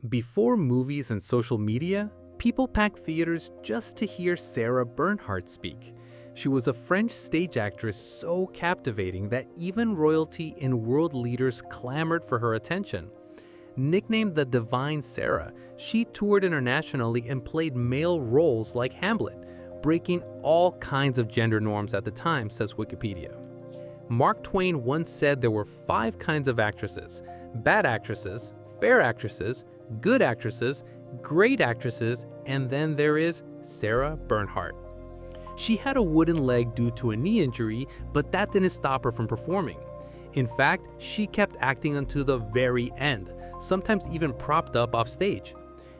Before movies and social media, people packed theaters just to hear Sarah Bernhardt speak. She was a French stage actress so captivating that even royalty and world leaders clamored for her attention. Nicknamed the Divine Sarah, she toured internationally and played male roles like Hamlet, breaking all kinds of gender norms at the time, says Wikipedia. Mark Twain once said there were 5 kinds of actresses: bad actresses, fair actresses, good actresses, great actresses, and then there is Sarah Bernhardt. She had a wooden leg due to a knee injury, but that didn't stop her from performing. In fact, she kept acting until the very end, sometimes even propped up off stage.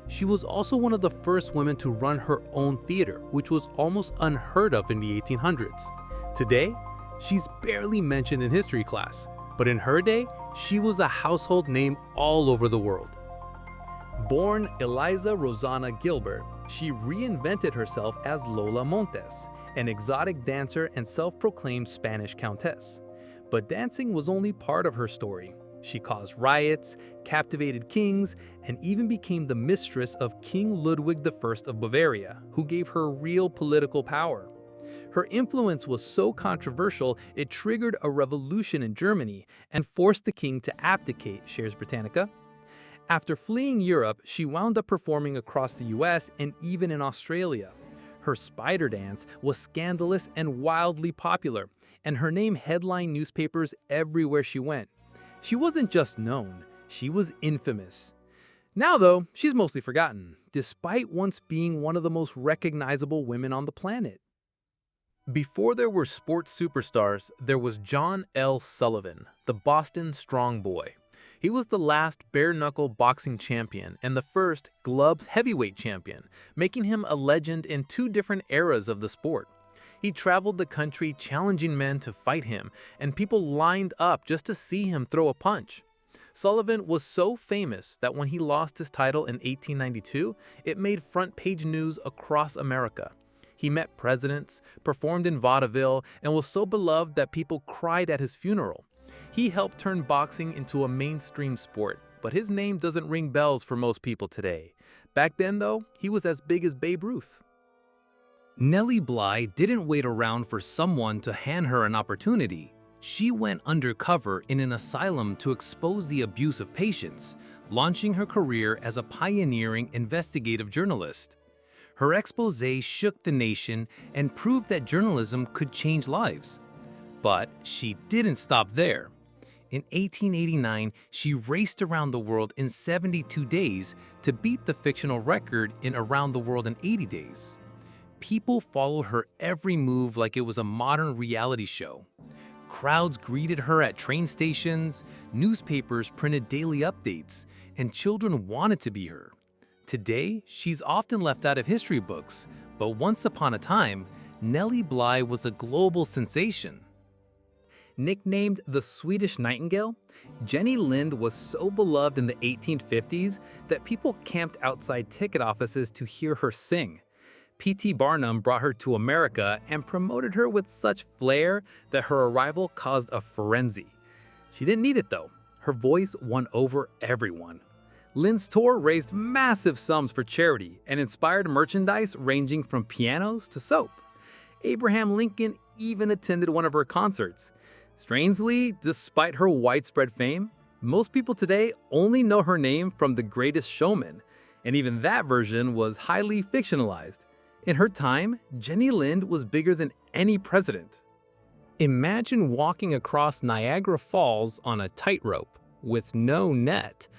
She was also one of the first women to run her own theater, which was almost unheard of in the 1800s. Today, she's barely mentioned in history class, but in her day, she was a household name all over the world. Born Eliza Rosanna Gilbert, she reinvented herself as Lola Montes, an exotic dancer and self-proclaimed Spanish countess. But dancing was only part of her story. She caused riots, captivated kings, and even became the mistress of King Ludwig I of Bavaria, who gave her real political power. Her influence was so controversial, it triggered a revolution in Germany and forced the king to abdicate, shares Britannica. After fleeing Europe, she wound up performing across the US and even in Australia. Her spider dance was scandalous and wildly popular, and her name headlined newspapers everywhere she went. She wasn't just known, she was infamous. Now though, she's mostly forgotten, despite once being one of the most recognizable women on the planet. Before there were sports superstars, there was John L. Sullivan, the Boston Strong Boy. He was the last bare-knuckle boxing champion and the first gloves heavyweight champion, making him a legend in 2 different eras of the sport. He traveled the country challenging men to fight him, and people lined up just to see him throw a punch. Sullivan was so famous that when he lost his title in 1892, it made front-page news across America. He met presidents, performed in vaudeville, and was so beloved that people cried at his funeral. He helped turn boxing into a mainstream sport, but his name doesn't ring bells for most people today. Back then, though, he was as big as Babe Ruth. Nellie Bly didn't wait around for someone to hand her an opportunity. She went undercover in an asylum to expose the abuse of patients, launching her career as a pioneering investigative journalist. Her exposé shook the nation and proved that journalism could change lives. But she didn't stop there. In 1889, she raced around the world in 72 days to beat the fictional record in Around the World in 80 days. People followed her every move like it was a modern reality show. Crowds greeted her at train stations, newspapers printed daily updates, and children wanted to be her. Today, she's often left out of history books, but once upon a time, Nellie Bly was a global sensation. Nicknamed the Swedish Nightingale, Jenny Lind was so beloved in the 1850s that people camped outside ticket offices to hear her sing. P.T. Barnum brought her to America and promoted her with such flair that her arrival caused a frenzy. She didn't need it though. Her voice won over everyone. Lind's tour raised massive sums for charity and inspired merchandise ranging from pianos to soap. Abraham Lincoln even attended one of her concerts. Strangely, despite her widespread fame, most people today only know her name from The Greatest Showman, and even that version was highly fictionalized. In her time, Jenny Lind was bigger than any president. Imagine walking across Niagara Falls on a tightrope with no net.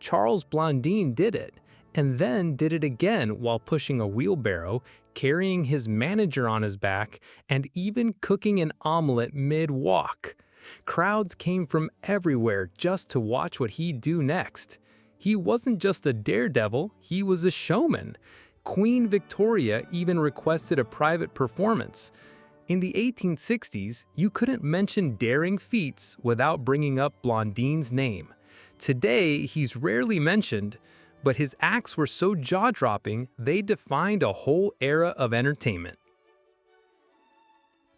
Charles Blondin did it, and then did it again while pushing a wheelbarrow, carrying his manager on his back, and even cooking an omelet mid-walk. Crowds came from everywhere just to watch what he'd do next. He wasn't just a daredevil, he was a showman. Queen Victoria even requested a private performance. In the 1860s, you couldn't mention daring feats without bringing up Blondin's name. Today, he's rarely mentioned, but his acts were so jaw-dropping, they defined a whole era of entertainment.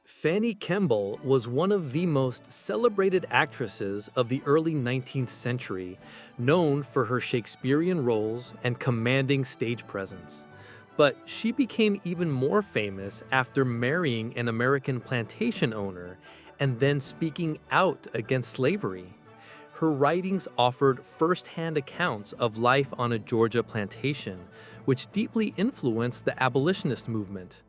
Fanny Kemble was one of the most celebrated actresses of the early 19th century, known for her Shakespearean roles and commanding stage presence. But she became even more famous after marrying an American plantation owner and then speaking out against slavery. Her writings offered first-hand accounts of life on a Georgia plantation, which deeply influenced the abolitionist movement.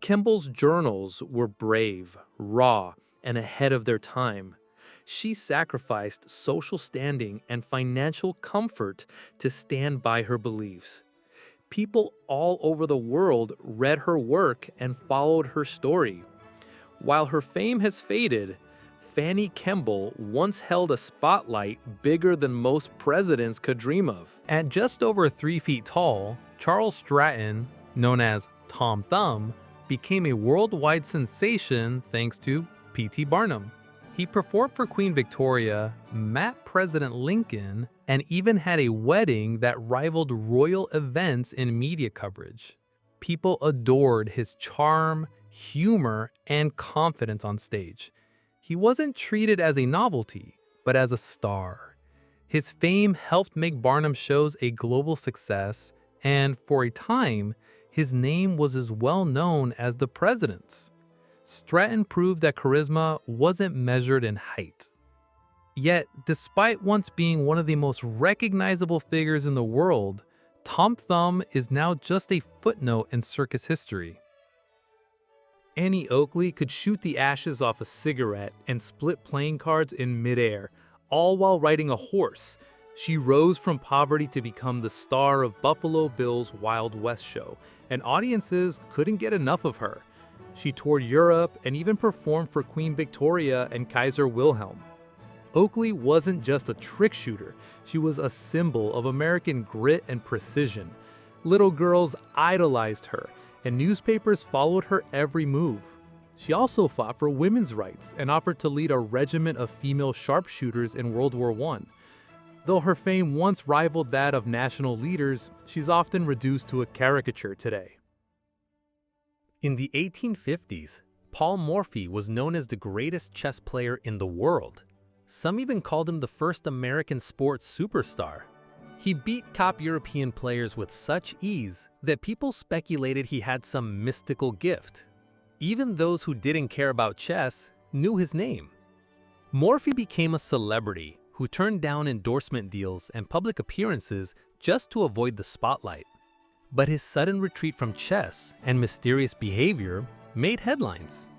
Kemble's journals were brave, raw, and ahead of their time. She sacrificed social standing and financial comfort to stand by her beliefs. People all over the world read her work and followed her story. While her fame has faded, Fanny Kemble once held a spotlight bigger than most presidents could dream of. At just over 3 feet tall, Charles Stratton, known as Tom Thumb, became a worldwide sensation thanks to P.T. Barnum. He performed for Queen Victoria, met President Lincoln, and even had a wedding that rivaled royal events in media coverage. People adored his charm, humor, and confidence on stage. He wasn't treated as a novelty, but as a star. His fame helped make Barnum shows a global success, and for a time, his name was as well known as the president's. Stratton proved that charisma wasn't measured in height. Yet, despite once being one of the most recognizable figures in the world, Tom Thumb is now just a footnote in circus history. Annie Oakley could shoot the ashes off a cigarette and split playing cards in midair, all while riding a horse. She rose from poverty to become the star of Buffalo Bill's Wild West show, and audiences couldn't get enough of her. She toured Europe and even performed for Queen Victoria and Kaiser Wilhelm. Oakley wasn't just a trick shooter, she was a symbol of American grit and precision. Little girls idolized her, and newspapers followed her every move. She also fought for women's rights and offered to lead a regiment of female sharpshooters in World War I. Though her fame once rivaled that of national leaders, she's often reduced to a caricature today. In the 1850s, Paul Morphy was known as the greatest chess player in the world. Some even called him the first American sports superstar. He beat top European players with such ease that people speculated he had some mystical gift. Even those who didn't care about chess knew his name. Morphy became a celebrity who turned down endorsement deals and public appearances just to avoid the spotlight. But his sudden retreat from chess and mysterious behavior made headlines.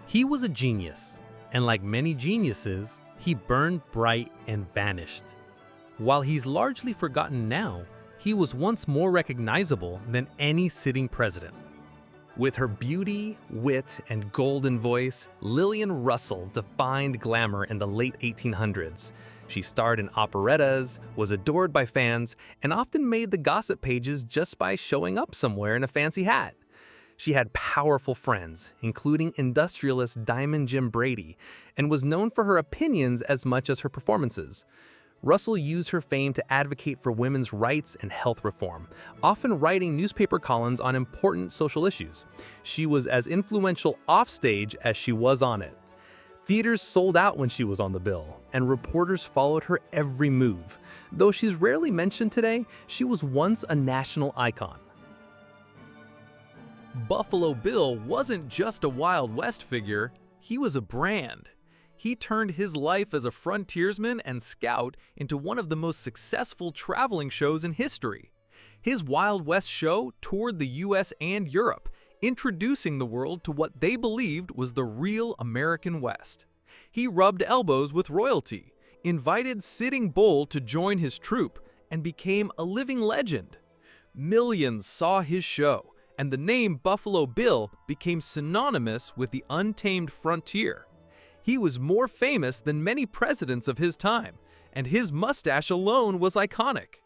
He was a genius, and like many geniuses, he burned bright and vanished. While he's largely forgotten now, he was once more recognizable than any sitting president. With her beauty, wit, and golden voice, Lillian Russell defined glamour in the late 1800s. She starred in operettas, was adored by fans, and often made the gossip pages just by showing up somewhere in a fancy hat. She had powerful friends, including industrialist Diamond Jim Brady, and was known for her opinions as much as her performances. Russell used her fame to advocate for women's rights and health reform, often writing newspaper columns on important social issues. She was as influential offstage as she was on it. Theaters sold out when she was on the bill, and reporters followed her every move. Though she's rarely mentioned today, she was once a national icon. Buffalo Bill wasn't just a Wild West figure, he was a brand. He turned his life as a frontiersman and scout into one of the most successful traveling shows in history. His Wild West show toured the US and Europe, introducing the world to what they believed was the real American West. He rubbed elbows with royalty, invited Sitting Bull to join his troupe, and became a living legend. Millions saw his show, and the name Buffalo Bill became synonymous with the untamed frontier. He was more famous than many presidents of his time, and his mustache alone was iconic.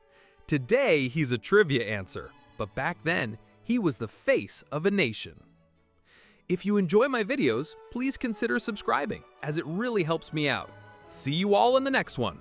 Today, he's a trivia answer, but back then, he was the face of a nation. If you enjoy my videos, please consider subscribing, as it really helps me out. See you all in the next one.